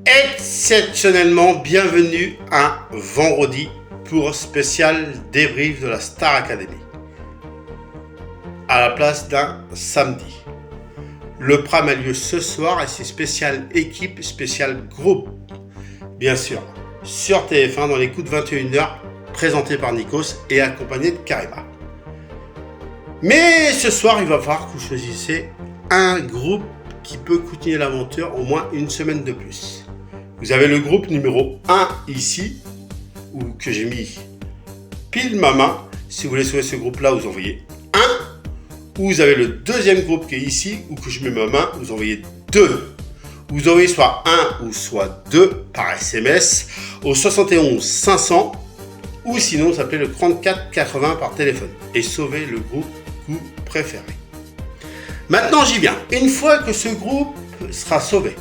Exceptionnellement, bienvenue un vendredi pour spécial débrief de la Star Academy, à la place d'un samedi. Le pram a lieu ce soir et c'est spécial équipe, spécial groupe. Bien sûr, sur TF1 dans les coups de 21h, présenté par Nikos et accompagné de Karima. Mais ce soir, il va falloir que vous choisissiez un groupe qui peut continuer l'aventure au moins une semaine de plus. Vous avez le groupe numéro 1 ici, que j'ai mis pile ma main. Si vous voulez sauver ce groupe-là, vous envoyez 1. Ou vous avez le deuxième groupe qui est ici, où que je mets ma main, vous envoyez 2. Vous envoyez soit 1 ou soit 2 par SMS au 71 500 ou sinon vous appelez le 34 80 par téléphone et sauvez le groupe que vous préférez. Maintenant j'y viens. Une fois que ce groupe sera sauvé,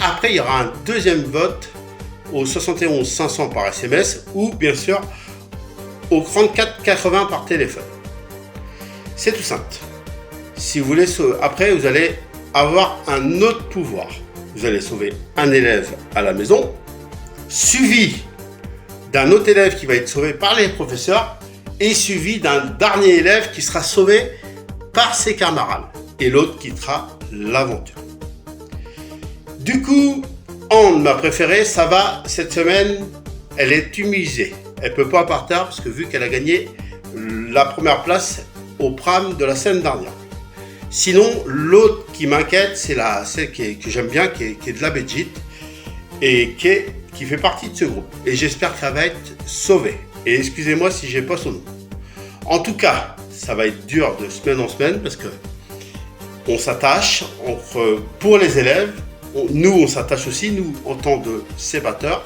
après il y aura un deuxième vote au 71 500 par SMS ou bien sûr au 34 80 par téléphone. C'est tout simple. Si vous voulez sauver, après vous allez avoir un autre pouvoir. Vous allez sauver un élève à la maison, suivi d'un autre élève qui va être sauvé par les professeurs et suivi d'un dernier élève qui sera sauvé par ses camarades et l'autre quittera l'aventure. Du coup, Anne, ma préférée, ça va cette semaine, elle est humiliée. Elle ne peut pas partir parce que vu qu'elle a gagné la première place au pram de la semaine dernière. Sinon, l'autre qui m'inquiète, c'est celle que j'aime bien, qui est de la Belgique et qui fait partie de ce groupe. Et j'espère qu'elle va être sauvée. Et excusez-moi si je n'ai pas son nom. En tout cas, ça va être dur de semaine en semaine parce que on s'attache pour les élèves. Nous, on s'attache aussi, nous, en tant que sébateurs.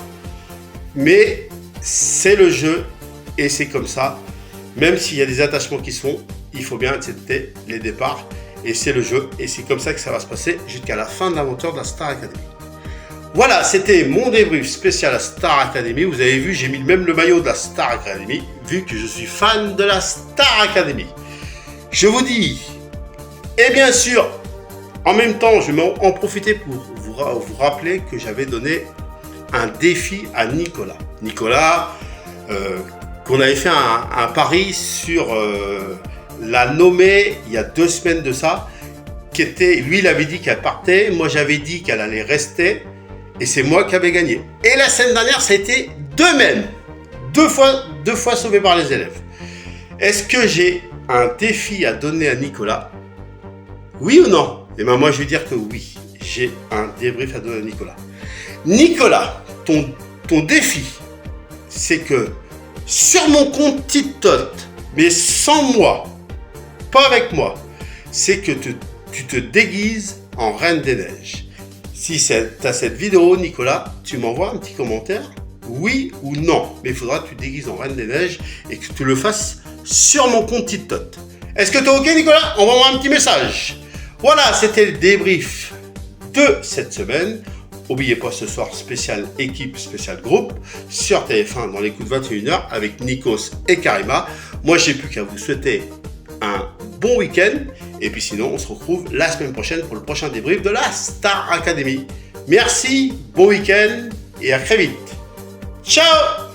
Mais c'est le jeu et c'est comme ça. Même s'il y a des attachements qui sont, il faut bien accepter les départs. Et c'est le jeu. Et c'est comme ça que ça va se passer jusqu'à la fin de l'aventure de la Star Academy. Voilà, c'était mon débrief spécial à Star Academy. Vous avez vu, j'ai mis même le maillot de la Star Academy, vu que je suis fan de la Star Academy. Je vous dis, et bien sûr, en même temps, je vais en profiter pour vous rappeler que j'avais donné un défi à Nicolas. Nicolas, qu'on avait fait un pari sur la nommée il y a 2 semaines de ça, lui il avait dit qu'elle partait, moi j'avais dit qu'elle allait rester, et c'est moi qui avais gagné. Et la semaine dernière, ça a été de même, deux fois sauvé par les élèves. Est-ce que j'ai un défi à donner à Nicolas? Oui ou non? Eh bien moi je vais dire que oui, j'ai un débrief à donner à Nicolas. Nicolas, ton défi, c'est que sur mon compte TikTok, mais sans moi, pas avec moi, c'est que tu te déguises en Reine des Neiges. Si tu as cette vidéo, Nicolas, tu m'envoies un petit commentaire, oui ou non. Mais il faudra que tu te déguises en Reine des Neiges et que tu le fasses sur mon compte TikTok. Est-ce que tu es OK, Nicolas? Envoie-moi un petit message. Voilà, c'était le débrief de cette semaine. N'oubliez pas ce soir spécial équipe, spécial groupe sur TF1 dans les coups de 21h avec Nikos et Karima. Moi, je n'ai plus qu'à vous souhaiter un bon week-end. Et puis sinon, on se retrouve la semaine prochaine pour le prochain débrief de la Star Academy. Merci, bon week-end et à très vite. Ciao!